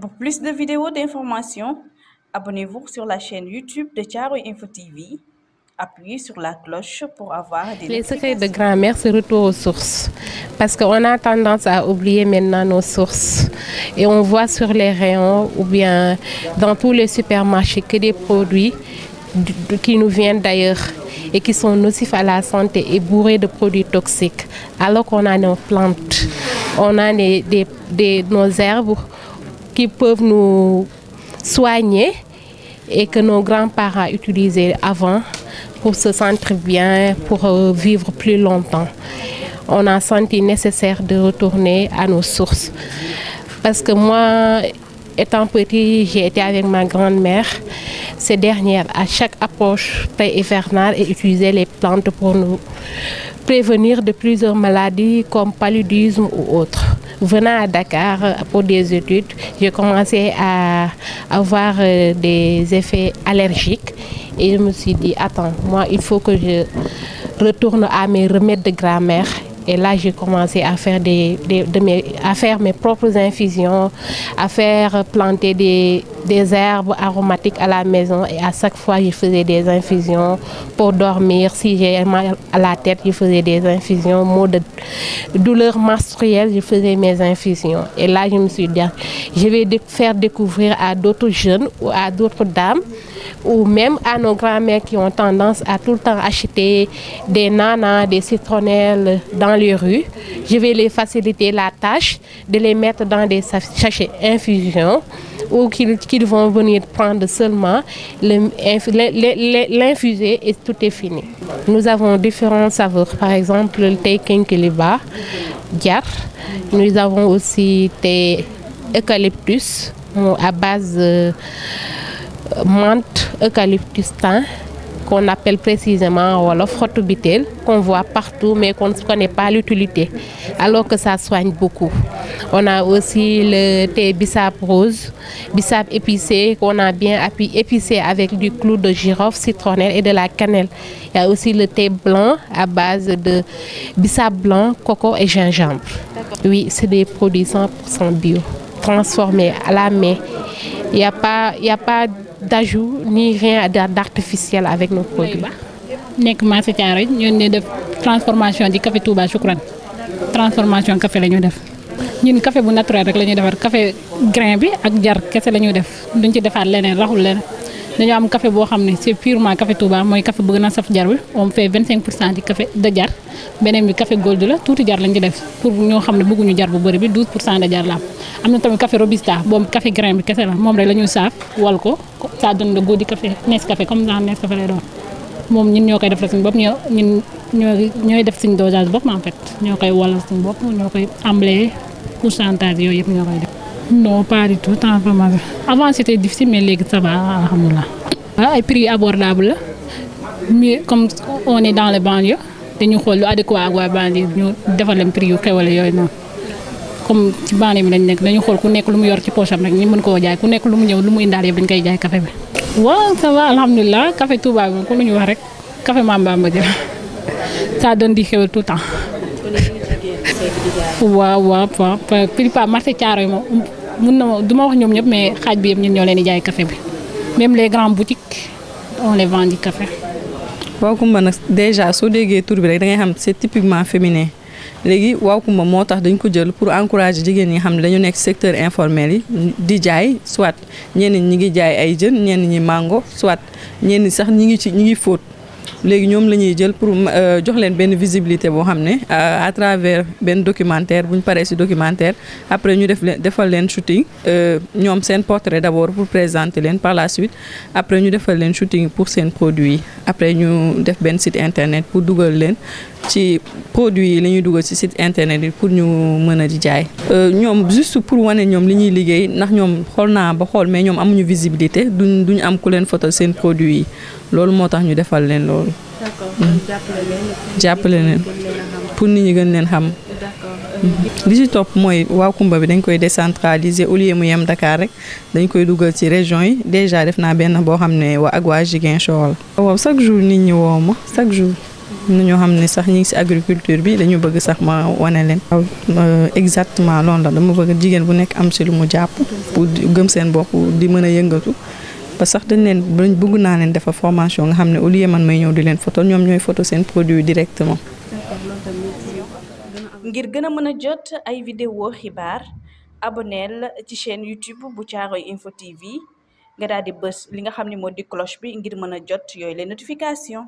Pour plus de vidéos d'informations, abonnez-vous sur la chaîne YouTube de Thiaroye Info TV. Appuyez sur la cloche pour avoir des Les notifications. secrets de grand-mère, c'est retour aux sources. Parce qu'on a tendance à oublier maintenant nos sources. Et on voit sur les rayons ou bien dans tous les supermarchés que des produits qui nous viennent d'ailleurs et qui sont nocifs à la santé et bourrés de produits toxiques. Alors qu'on a nos plantes, on a nos herbes qui peuvent nous soigner et que nos grands-parents utilisaient avant pour se sentir bien, pour vivre plus longtemps. On a senti nécessaire de retourner à nos sources. Parce que moi, étant petit, j'ai été avec ma grand-mère. Ces dernières, à chaque approche pré-hivernale, et utilisaient les plantes pour nous prévenir de plusieurs maladies comme paludisme ou autres. Venant à Dakar pour des études, j'ai commencé à avoir des effets allergiques et je me suis dit, attends, moi il faut que je retourne à mes remèdes de grand-mère. Et là, j'ai commencé à faire, à faire mes propres infusions, à faire planter des herbes aromatiques à la maison. Et à chaque fois, je faisais des infusions pour dormir. Si j'ai mal à la tête, je faisais des infusions. Maux de douleur menstruelle, je faisais mes infusions. Et là, je me suis dit, je vais faire découvrir à d'autres jeunes ou à d'autres dames ou même à nos grands-mères qui ont tendance à tout le temps acheter des nanas, des citronnelles dans les rues. Je vais les faciliter la tâche de les mettre dans des sachets infusion ou qu'ils vont venir prendre seulement, l'infuser et tout est fini. Nous avons différents saveurs, par exemple le thé Kinkeliba, Diar. Nous avons aussi thé eucalyptus à base de menthe, eucalyptus thym, qu'on appelle précisément wolof xottu biteel, qu'on voit partout mais qu'on ne connaît pas l'utilité, alors que ça soigne beaucoup. On a aussi le thé bissap rose, bissap épicé, qu'on a bien épicé avec du clou de girofle, citronnelle et de la cannelle. Il y a aussi le thé blanc à base de bissap blanc, coco et gingembre. Oui, c'est des produits 100% bio, transformés à la main. Il n'y a pas d'ajout ni rien d'artificiel avec nos produits. Nekk marché Thiaroye ñun ne def transformation di café Touba Choukran transformation café la ñu def ñun café bu naturel rek la ñuy defar café grain bi ak jar kese la ñuy def duñ ci defaat leneen raxul leneen dañoo am café boo xam ne c'est purement café Touba mooy café bu gën a saf jar bi on fait 25% di café de jar beneen bi café gold la tuuti jar lañ ci def pour ñoo xam ne bëgguñu jar bu bëri bi 12% de jar la am na tamit café robusta boobu café grain bi kese la moom rek la ñuy saaf wal ko ça donne le goût du café Nescafé comme ça Nescafé lay doon moom ñun ñoo koy def suñu bopp ñun ñooy def suñu dosage bopp en fait ñoo koy walal suñu bopp ñoo koy emballé pourcentage yooyu yëpp ñoo koy def. Non pas du tout transformation avant c'était difficile mais léegi ça va alhamdulilah. Ay prix abordable la mais comme on est dans les banlieues dañu xool lu adéquat ak waa banlieue ñu defal leen prix yu xewale yooyu noonu comme ci banlieue bi lañ nekk dañu xool ku nekk lu mu yor ci poche am rek ñu mën koo jaay ku nekk lu mu ñëw lu mu indaal yëpp dañ koy jaay café bi. waaw ça va alhamdulilah café Touba bi ko lu ñu wax rek café Mame Bamba jël ça donne di xewal tout le temps. waaw prix pas marché Thiaroye moom mun na du ma wax ñoom ñëpp mais xaaj bi yëpp ñun ñoo leen di jaay café bi même les grandes boutiques on les vend du café. Waaw Kumba nag déjà soo déggee tur bi rek da ngay xam c'est typiquement féminin léegi Waaw Kumba moo tax dañ ko jël pour encourager jigéen ñi xam ne dañu nekk secteur informel yi di jaay soit ñenn ñi ngi jaay ay jën ñenn ñi mango soit ñenn sax ñi ngi fóot léegi ñoom la ñuy jël pour jox leen benn visibilité boo xam ne à travers benn documentaire bu ñu paree ci documentaire après ñu defal leen shooting ñoom seen portrait d'abord pour présenter leen par la suite après ñu defal leen shooting pour seen produit yi après ñu def benn site internet pour dugal leen ci produits yi la ñuy dugal ci site internet yi pour ñu mën a di jaay. ñoom juste pour wane ñoom li ñuy liggéey ndax ñoom xool naa ba xool mais ñoom amuñu visibilité duñu am ku leen photo seen produit yi loolu moo tax ñu defal leen loolu. jàppale leen pour nit ñi gën leen xam. li ci topp mooy Waaw Kumba bi dañ koy décentraliser au lieu mu yem Dakar rek dañ koy dugal ci région yi déjà def naa benn boo xam ne ak waa Ziguinchor la. waaw chaque jour nit ñi woo ma chaque jour. am na ñoo xam ne sax ñi ngi ci agriculture bi dañu bëgg sax ma wane leen. exactement loolu la dama bëgg jigéen bu nekk am ci lu mu jàpp pour gëm seen bopp di mën a yëngatu ba sax dañ leen bëgg naa leen defar formation nga xam ne au lieu man may ñëw di leen photo ñoom ñooy photo seen produit directement. ngir gën a mën a jot ay vidéo xibaar abonneel ci chaîne YouTube bu Caaroy info TV nga daal di bës li nga xam ne moo di cloche bi ngir mën a jot yooyu les notification